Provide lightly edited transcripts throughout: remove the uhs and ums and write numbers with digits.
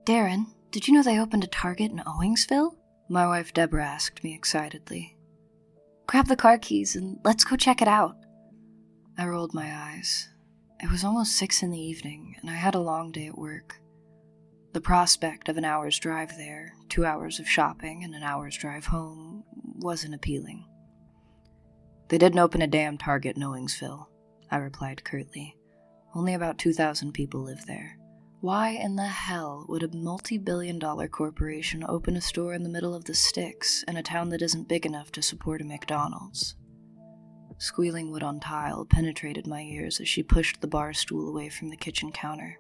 Darren, did you know they opened a Target in Owingsville? My wife Deborah asked me excitedly. Grab the car keys and let's go check it out. I rolled my eyes. It was almost 6 p.m, and I had a long day at work. The prospect of an hour's drive there, 2 hours of shopping, and an hour's drive home wasn't appealing. They didn't open a damn Target in Owingsville, I replied curtly. Only about 2,000 people live there. Why in the hell would a multi-billion-dollar corporation open a store in the middle of the sticks in a town that isn't big enough to support a McDonald's? Squealing wood on tile penetrated my ears as she pushed the bar stool away from the kitchen counter.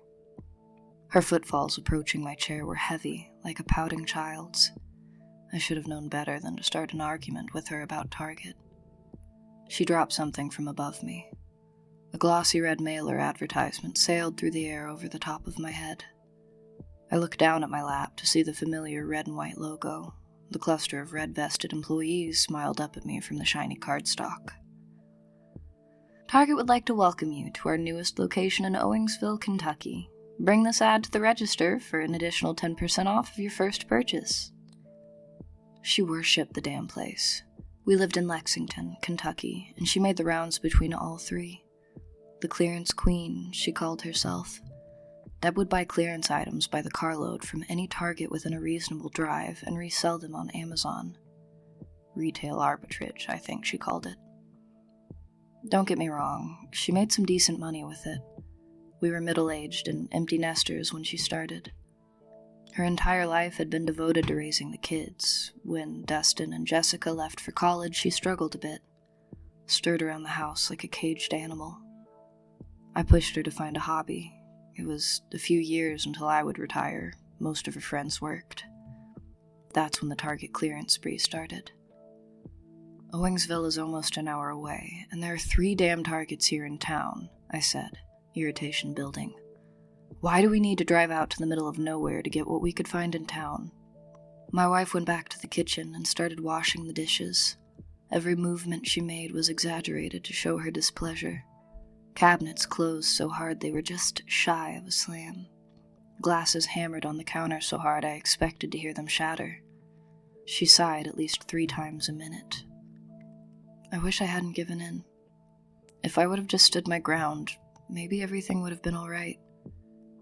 Her footfalls approaching my chair were heavy, like a pouting child's. I should have known better than to start an argument with her about Target. She dropped something from above me. A glossy red mailer advertisement sailed through the air over the top of my head. I looked down at my lap to see the familiar red and white logo. The cluster of red-vested employees smiled up at me from the shiny cardstock. Target would like to welcome you to our newest location in Owingsville, Kentucky. Bring this ad to the register for an additional 10% off of your first purchase. She worshipped the damn place. We lived in Lexington, Kentucky, and she made the rounds between all three. The clearance queen, she called herself. Deb would buy clearance items by the carload from any Target within a reasonable drive and resell them on Amazon. Retail arbitrage, I think she called it. Don't get me wrong, she made some decent money with it. We were middle-aged and empty nesters when she started. Her entire life had been devoted to raising the kids. When Dustin and Jessica left for college, she struggled a bit, stirred around the house like a caged animal. I pushed her to find a hobby. It was a few years until I would retire. Most of her friends worked. That's when the Target clearance spree started. Owingsville is almost an hour away, and there are 3 damn Targets here in town, I said, irritation building. Why do we need to drive out to the middle of nowhere to get what we could find in town? My wife went back to the kitchen and started washing the dishes. Every movement she made was exaggerated to show her displeasure. Cabinets closed so hard they were just shy of a slam. Glasses hammered on the counter so hard I expected to hear them shatter. She sighed at least 3 times a minute. I wish I hadn't given in. If I would have just stood my ground, maybe everything would have been all right.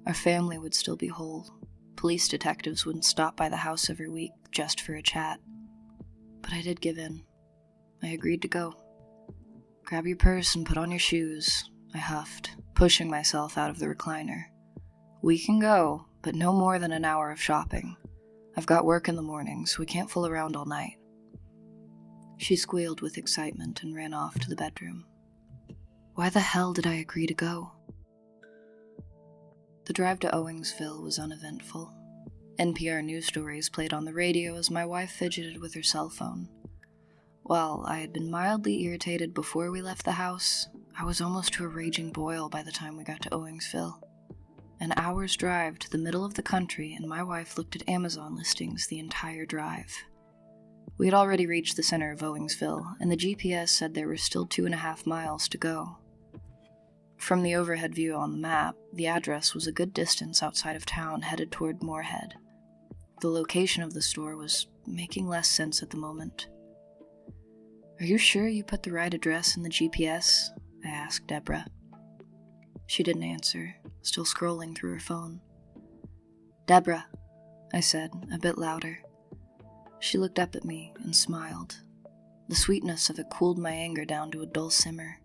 Our family would still be whole. Police detectives wouldn't stop by the house every week just for a chat. But I did give in. I agreed to go. Grab your purse and put on your shoes, I huffed, pushing myself out of the recliner. We can go, but no more than an hour of shopping. I've got work in the morning, so we can't fool around all night. She squealed with excitement and ran off to the bedroom. Why the hell did I agree to go? The drive to Owingsville was uneventful. NPR news stories played on the radio as my wife fidgeted with her cell phone. While I had been mildly irritated before we left the house, I was almost to a raging boil by the time we got to Owingsville. An hour's drive to the middle of the country, and my wife looked at Amazon listings the entire drive. We had already reached the center of Owingsville, and the GPS said there were still 2.5 miles to go. From the overhead view on the map, the address was a good distance outside of town headed toward Moorhead. The location of the store was making less sense at the moment. Are you sure you put the right address in the GPS? I asked Deborah. She didn't answer, still scrolling through her phone. Deborah, I said, a bit louder. She looked up at me and smiled. The sweetness of it cooled my anger down to a dull simmer.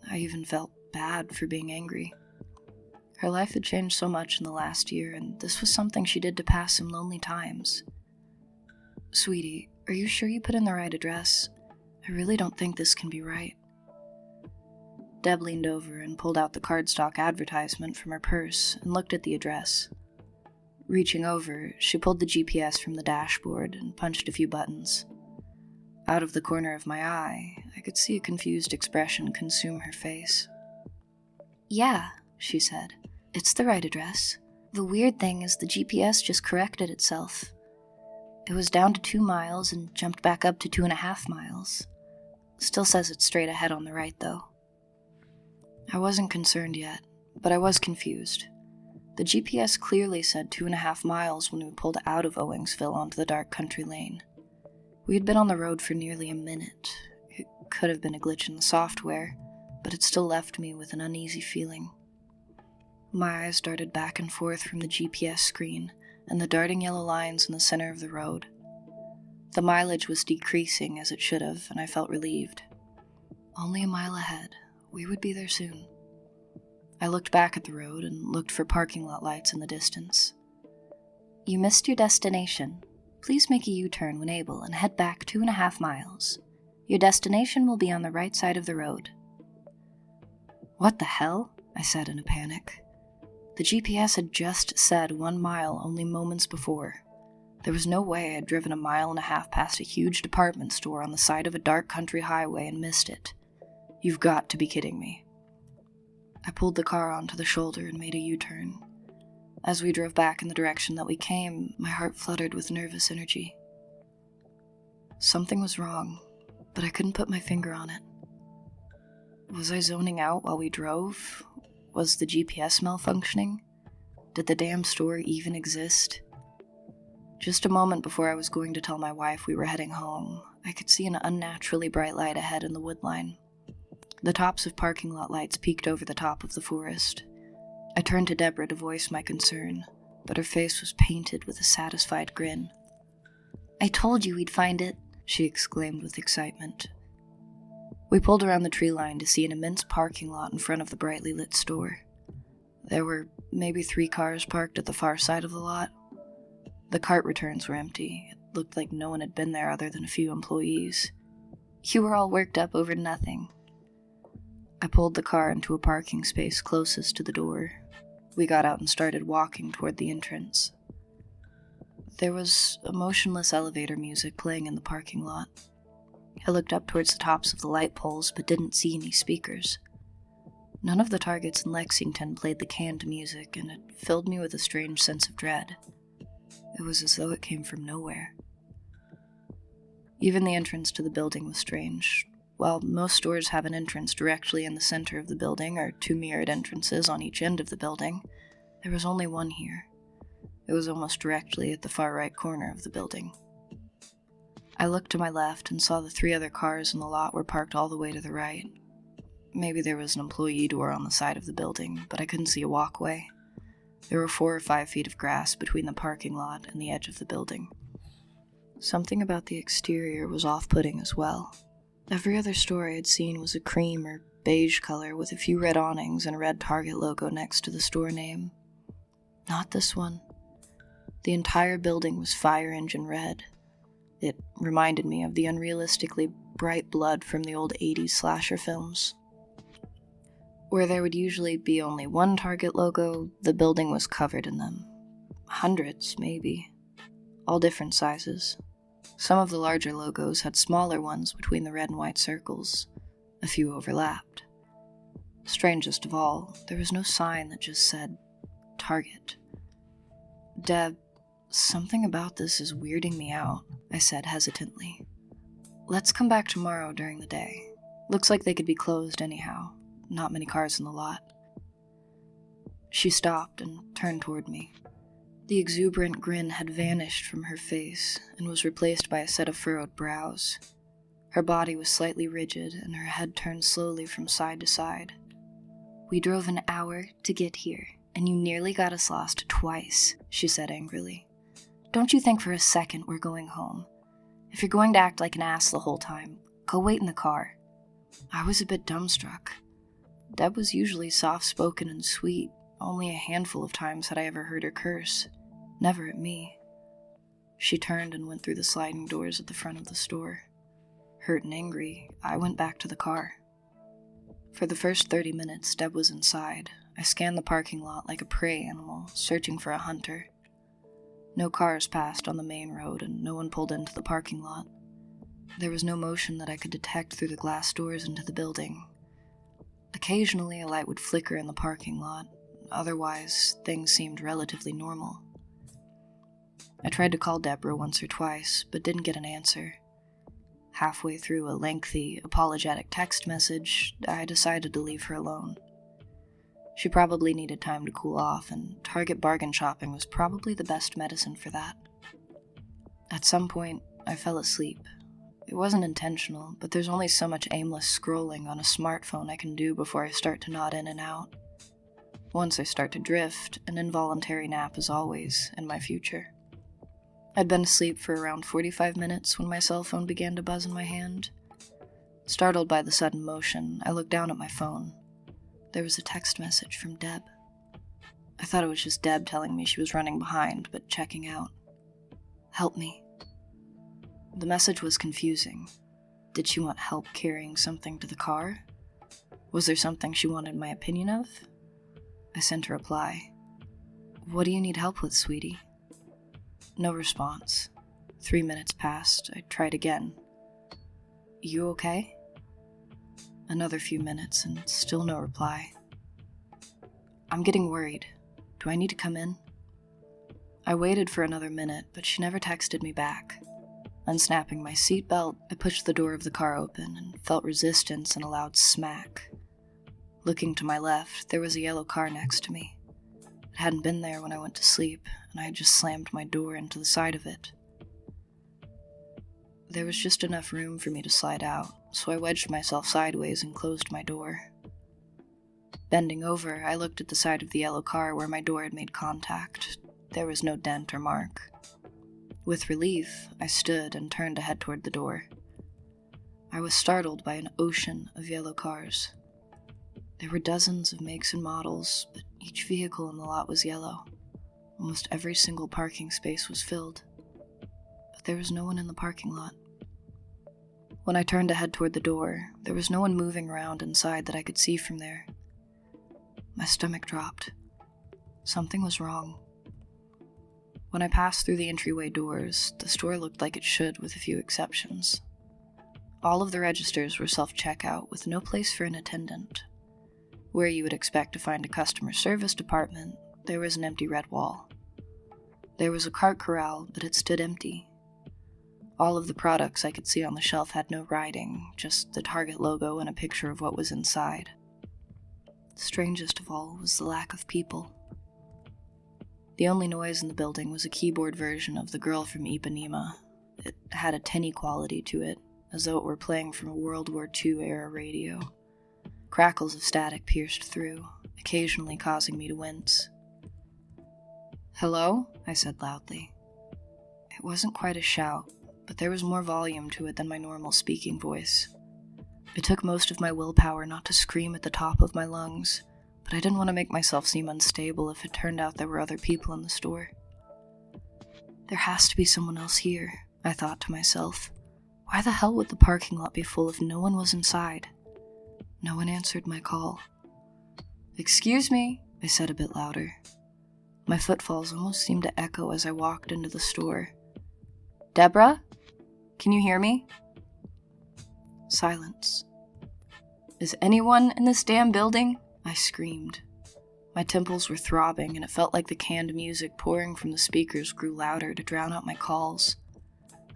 I even felt bad for being angry. Her life had changed so much in the last year, and this was something she did to pass some lonely times. Sweetie, are you sure you put in the right address? I really don't think this can be right. Deb leaned over and pulled out the cardstock advertisement from her purse and looked at the address. Reaching over, she pulled the GPS from the dashboard and punched a few buttons. Out of the corner of my eye, I could see a confused expression consume her face. Yeah, she said. It's the right address. The weird thing is the GPS just corrected itself. It was down to 2 miles and jumped back up to 2.5 miles. Still says it's straight ahead on the right, though. I wasn't concerned yet, but I was confused. The GPS clearly said 2.5 miles when we pulled out of Owingsville onto the dark country lane. We had been on the road for nearly a minute. It could have been a glitch in the software, but it still left me with an uneasy feeling. My eyes darted back and forth from the GPS screen and the darting yellow lines in the center of the road. The mileage was decreasing as it should have, and I felt relieved. Only a mile ahead. We would be there soon. I looked back at the road and looked for parking lot lights in the distance. You missed your destination. Please make a U-turn when able and head back 2.5 miles. Your destination will be on the right side of the road. What the hell? I said in a panic. The GPS had just said 1 mile only moments before. There was no way I had driven 1.5 miles past a huge department store on the side of a dark country highway and missed it. You've got to be kidding me. I pulled the car onto the shoulder and made a U-turn. As we drove back in the direction that we came, my heart fluttered with nervous energy. Something was wrong, but I couldn't put my finger on it. Was I zoning out while we drove? Was the GPS malfunctioning? Did the damn store even exist? Just a moment before I was going to tell my wife we were heading home, I could see an unnaturally bright light ahead in the woodline. The tops of parking lot lights peeked over the top of the forest. I turned to Deborah to voice my concern, but her face was painted with a satisfied grin. I told you we'd find it, she exclaimed with excitement. We pulled around the tree line to see an immense parking lot in front of the brightly lit store. There were maybe 3 cars parked at the far side of the lot. The cart returns were empty. It looked like no one had been there other than a few employees. You were all worked up over nothing. I pulled the car into a parking space closest to the door. We got out and started walking toward the entrance. There was emotionless elevator music playing in the parking lot. I looked up towards the tops of the light poles but didn't see any speakers. None of the targets in Lexington played the canned music, and it filled me with a strange sense of dread. It was as though it came from nowhere. Even the entrance to the building was strange. While most stores have an entrance directly in the center of the building, or 2 mirrored entrances on each end of the building, there was only one here. It was almost directly at the far right corner of the building. I looked to my left and saw the 3 other cars in the lot were parked all the way to the right. Maybe there was an employee door on the side of the building, but I couldn't see a walkway. There were 4 or 5 feet of grass between the parking lot and the edge of the building. Something about the exterior was off-putting as well. Every other store I had seen was a cream or beige color with a few red awnings and a red Target logo next to the store name. Not this one. The entire building was fire engine red. It reminded me of the unrealistically bright blood from the old 80s slasher films. Where there would usually be only one Target logo, the building was covered in them. Hundreds, maybe. All different sizes. Some of the larger logos had smaller ones between the red and white circles. A few overlapped. Strangest of all, there was no sign that just said, Target. Deb, something about this is weirding me out, I said hesitantly. Let's come back tomorrow during the day. Looks like they could be closed anyhow. Not many cars in the lot. She stopped and turned toward me. The exuberant grin had vanished from her face and was replaced by a set of furrowed brows. Her body was slightly rigid and her head turned slowly from side to side. We drove an hour to get here, and you nearly got us lost twice, she said angrily. Don't you think for a second we're going home? If you're going to act like an ass the whole time, go wait in the car. I was a bit dumbstruck. Deb was usually soft-spoken and sweet. Only a handful of times had I ever heard her curse. Never at me. She turned and went through the sliding doors at the front of the store. Hurt and angry, I went back to the car. For the first 30 minutes, Deb was inside. I scanned the parking lot like a prey animal, searching for a hunter. No cars passed on the main road, and no one pulled into the parking lot. There was no motion that I could detect through the glass doors into the building. Occasionally, a light would flicker in the parking lot. Otherwise, things seemed relatively normal. I tried to call Deborah once or twice, but didn't get an answer. Halfway through a lengthy, apologetic text message, I decided to leave her alone. She probably needed time to cool off, and Target bargain shopping was probably the best medicine for that. At some point, I fell asleep. It wasn't intentional, but there's only so much aimless scrolling on a smartphone I can do before I start to nod in and out. Once I start to drift, an involuntary nap is always in my future. I'd been asleep for around 45 minutes when my cell phone began to buzz in my hand. Startled by the sudden motion, I looked down at my phone. There was a text message from Deb. I thought it was just Deb telling me she was running behind, but checking out. Help me. The message was confusing. Did she want help carrying something to the car? Was there something she wanted my opinion of? I sent a reply. What do you need help with, sweetie? No response. 3 minutes passed. I tried again. You okay? Another few minutes and still no reply. I'm getting worried. Do I need to come in? I waited for another minute, but she never texted me back. Unsnapping my seatbelt, I pushed the door of the car open and felt resistance and a loud smack. Looking to my left, there was a yellow car next to me. It hadn't been there when I went to sleep, and I had just slammed my door into the side of it. There was just enough room for me to slide out, so I wedged myself sideways and closed my door. Bending over, I looked at the side of the yellow car where my door had made contact. There was no dent or mark. With relief, I stood and turned to head toward the door. I was startled by an ocean of yellow cars. There were dozens of makes and models, but each vehicle in the lot was yellow. Almost every single parking space was filled, but there was no one in the parking lot. When I turned to head toward the door, there was no one moving around inside that I could see from there. My stomach dropped. Something was wrong. When I passed through the entryway doors, the store looked like it should, with a few exceptions. All of the registers were self-checkout, with no place for an attendant. Where you would expect to find a customer service department, there was an empty red wall. There was a cart corral, but it stood empty. All of the products I could see on the shelf had no writing, just the Target logo and a picture of what was inside. Strangest of all was the lack of people. The only noise in the building was a keyboard version of The Girl from Ipanema. It had a tinny quality to it, as though it were playing from a World War II-era radio. Crackles of static pierced through, occasionally causing me to wince. "Hello?" I said loudly. It wasn't quite a shout, but there was more volume to it than my normal speaking voice. It took most of my willpower not to scream at the top of my lungs, but I didn't want to make myself seem unstable if it turned out there were other people in the store. There has to be someone else here, I thought to myself. Why the hell would the parking lot be full if no one was inside? No one answered my call. "Excuse me," I said a bit louder. My footfalls almost seemed to echo as I walked into the store. "Deborah? Can you hear me?" Silence. "Is anyone in this damn building?" I screamed. My temples were throbbing, and it felt like the canned music pouring from the speakers grew louder to drown out my calls.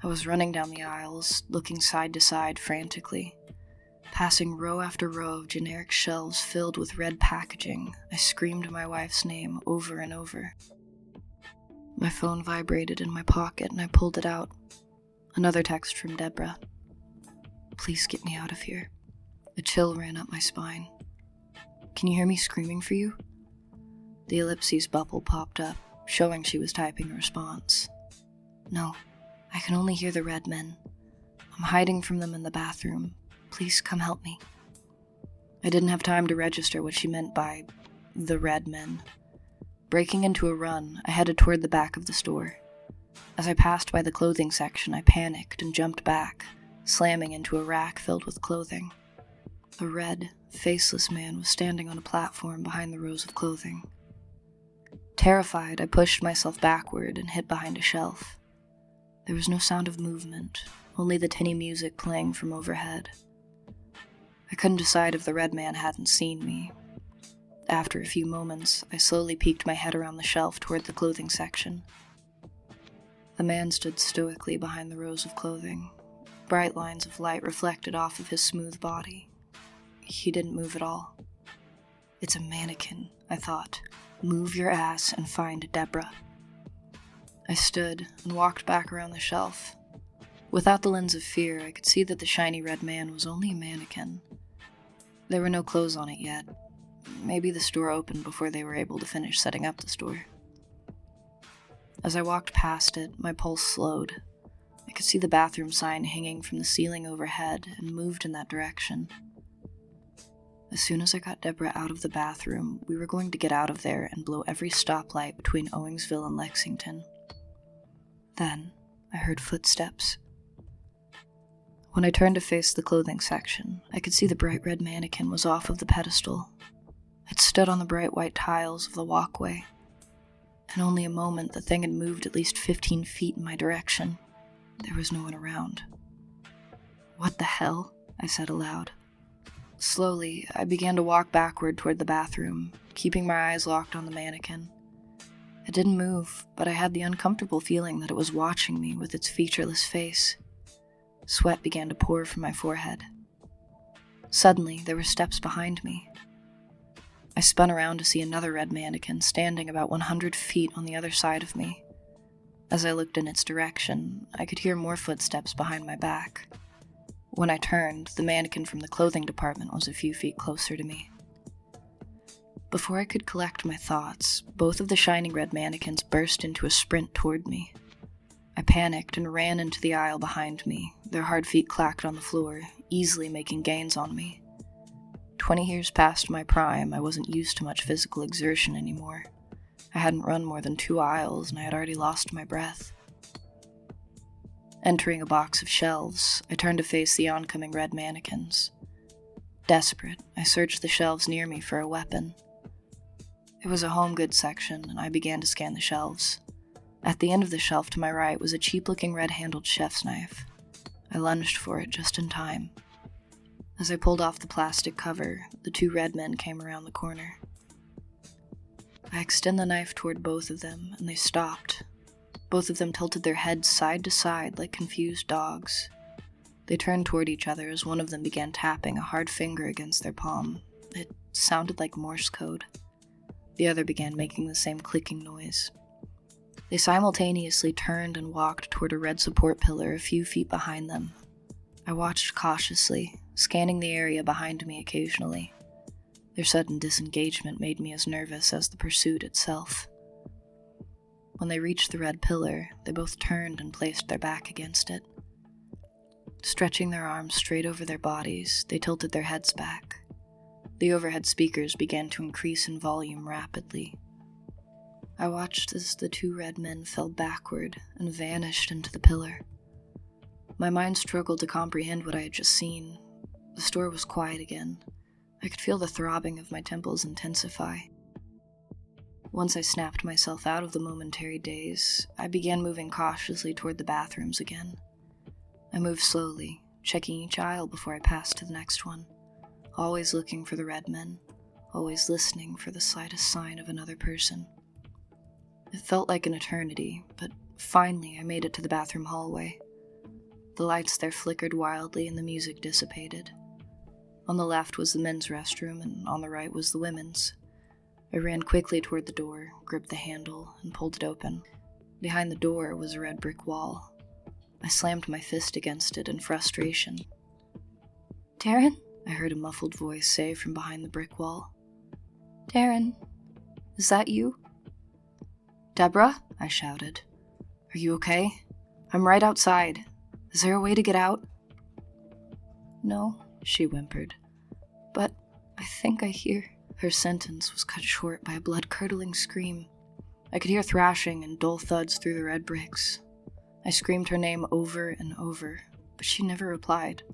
I was running down the aisles, looking side to side frantically. Passing row after row of generic shelves filled with red packaging, I screamed my wife's name over and over. My phone vibrated in my pocket and I pulled it out. Another text from Deborah. "Please get me out of here." A chill ran up my spine. "Can you hear me screaming for you?" The ellipses bubble popped up, showing she was typing a response. "No, I can only hear the red men. I'm hiding from them in the bathroom. Please come help me." I didn't have time to register what she meant by the red men. Breaking into a run, I headed toward the back of the store. As I passed by the clothing section, I panicked and jumped back, slamming into a rack filled with clothing. A red, faceless man was standing on a platform behind the rows of clothing. Terrified, I pushed myself backward and hid behind a shelf. There was no sound of movement, only the tinny music playing from overhead. I couldn't decide if the red man hadn't seen me. After a few moments, I slowly peeked my head around the shelf toward the clothing section. The man stood stoically behind the rows of clothing. Bright lines of light reflected off of his smooth body. He didn't move at all. It's a mannequin, I thought. Move your ass and find Deborah. I stood and walked back around the shelf. Without the lens of fear, I could see that the shiny red man was only a mannequin. There were no clothes on it yet. Maybe the store opened before they were able to finish setting up the store. As I walked past it, my pulse slowed. I could see the bathroom sign hanging from the ceiling overhead and moved in that direction. As soon as I got Deborah out of the bathroom, we were going to get out of there and blow every stoplight between Owingsville and Lexington. Then, I heard footsteps. When I turned to face the clothing section, I could see the bright red mannequin was off of the pedestal. It stood on the bright white tiles of the walkway. In only a moment, the thing had moved at least 15 feet in my direction. There was no one around. "What the hell?" I said aloud. Slowly, I began to walk backward toward the bathroom, keeping my eyes locked on the mannequin. It didn't move, but I had the uncomfortable feeling that it was watching me with its featureless face. Sweat began to pour from my forehead. Suddenly, there were steps behind me. I spun around to see another red mannequin standing about 100 feet on the other side of me. As I looked in its direction, I could hear more footsteps behind my back. When I turned, the mannequin from the clothing department was a few feet closer to me. Before I could collect my thoughts, both of the shining red mannequins burst into a sprint toward me. I panicked and ran into the aisle behind me. Their hard feet clacked on the floor, easily making gains on me. 20 years past my prime, I wasn't used to much physical exertion anymore. I hadn't run more than 2 aisles, and I had already lost my breath. Entering a box of shelves, I turned to face the oncoming red mannequins. Desperate, I searched the shelves near me for a weapon. It was a home goods section, and I began to scan the shelves. At the end of the shelf to my right was a cheap-looking red-handled chef's knife. I lunged for it just in time. As I pulled off the plastic cover, the 2 red men came around the corner. I extended the knife toward both of them, and they stopped. Both of them tilted their heads side to side like confused dogs. They turned toward each other as one of them began tapping a hard finger against their palm. It sounded like Morse code. The other began making the same clicking noise. They simultaneously turned and walked toward a red support pillar a few feet behind them. I watched cautiously, scanning the area behind me occasionally. Their sudden disengagement made me as nervous as the pursuit itself. When they reached the red pillar, they both turned and placed their back against it. Stretching their arms straight over their bodies, they tilted their heads back. The overhead speakers began to increase in volume rapidly. I watched as the 2 red men fell backward and vanished into the pillar. My mind struggled to comprehend what I had just seen. The store was quiet again. I could feel the throbbing of my temples intensify. Once I snapped myself out of the momentary daze, I began moving cautiously toward the bathrooms again. I moved slowly, checking each aisle before I passed to the next one, always looking for the red men, always listening for the slightest sign of another person. It felt like an eternity, but finally I made it to the bathroom hallway. The lights there flickered wildly and the music dissipated. On the left was the men's restroom, and on the right was the women's. I ran quickly toward the door, gripped the handle, and pulled it open. Behind the door was a red brick wall. I slammed my fist against it in frustration. "Darren?" I heard a muffled voice say from behind the brick wall. "Darren, is that you?" "Deborah?" I shouted. "Are you okay? I'm right outside. Is there a way to get out?" "No," she whimpered. "But I think I hear..." Her sentence was cut short by a blood-curdling scream. I could hear thrashing and dull thuds through the red bricks. I screamed her name over and over, but she never replied.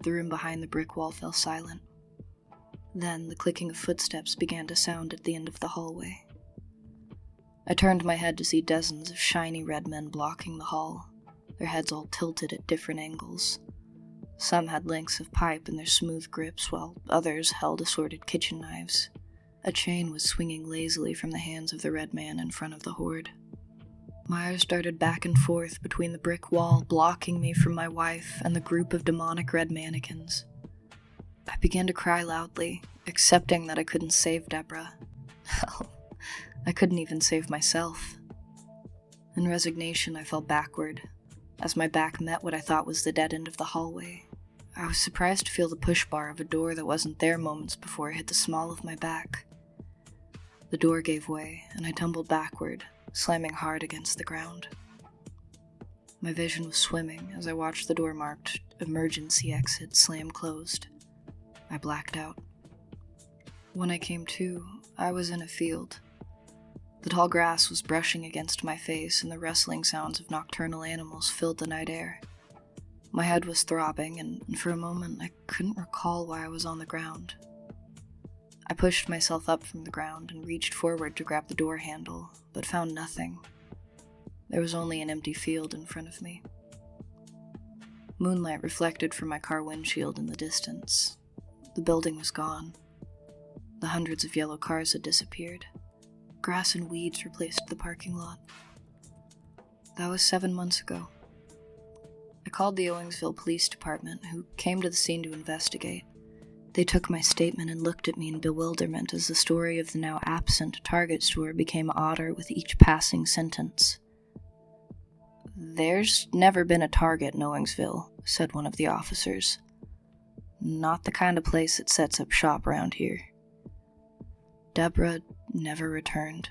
The room behind the brick wall fell silent. Then the clicking of footsteps began to sound at the end of the hallway. I turned my head to see dozens of shiny red men blocking the hall, their heads all tilted at different angles. Some had lengths of pipe in their smooth grips, while others held assorted kitchen knives. A chain was swinging lazily from the hands of the red man in front of the horde. My eyes darted back and forth between the brick wall blocking me from my wife and the group of demonic red mannequins. I began to cry loudly, accepting that I couldn't save Deborah. Hell, I couldn't even save myself. In resignation, I fell backward. As my back met what I thought was the dead end of the hallway, I was surprised to feel the push bar of a door that wasn't there moments before it hit the small of my back. The door gave way, and I tumbled backward, slamming hard against the ground. My vision was swimming as I watched the door marked "Emergency Exit" slam closed. I blacked out. When I came to, I was in a field. The tall grass was brushing against my face, and the rustling sounds of nocturnal animals filled the night air. My head was throbbing, and for a moment I couldn't recall why I was on the ground. I pushed myself up from the ground and reached forward to grab the door handle, but found nothing. There was only an empty field in front of me. Moonlight reflected from my car windshield in the distance. The building was gone. The hundreds of yellow cars had disappeared. Grass and weeds replaced the parking lot. That was 7 months ago. I called the Owingsville Police Department, who came to the scene to investigate. They took my statement and looked at me in bewilderment as the story of the now absent Target store became odder with each passing sentence. "There's never been a Target in Owingsville," said one of the officers. "Not the kind of place that sets up shop around here." Deborah never returned.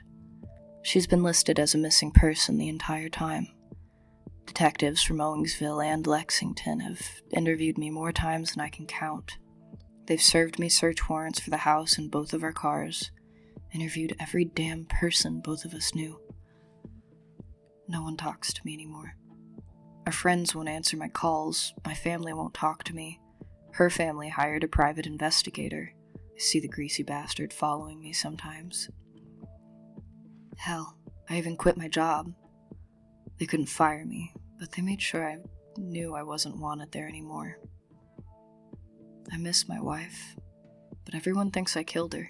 She's been listed as a missing person the entire time. Detectives from Owingsville and Lexington have interviewed me more times than I can count. They've served me search warrants for the house and both of our cars, interviewed every damn person both of us knew. No one talks to me anymore. Our friends won't answer my calls, my family won't talk to me. Her family hired a private investigator. I see the greasy bastard following me sometimes. Hell, I even quit my job. They couldn't fire me, but they made sure I knew I wasn't wanted there anymore. I miss my wife, but everyone thinks I killed her.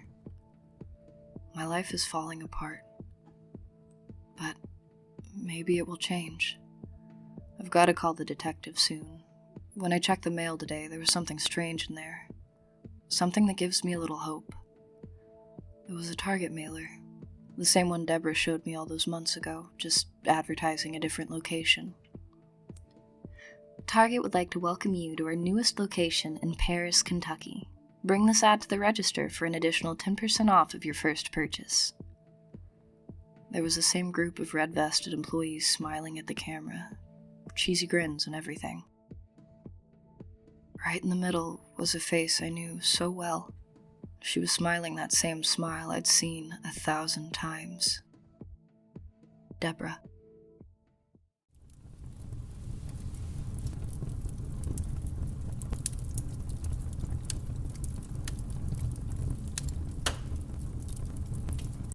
My life is falling apart. But maybe it will change. I've got to call the detective soon. When I checked the mail today, there was something strange in there. Something that gives me a little hope. It was a Target mailer. The same one Deborah showed me all those months ago, just advertising a different location. "Target would like to welcome you to our newest location in Paris, Kentucky. Bring this ad to the register for an additional 10% off of your first purchase." There was the same group of red-vested employees smiling at the camera, cheesy grins and everything. Right in the middle was a face I knew so well. She was smiling that same smile I'd seen 1,000 times. Deborah.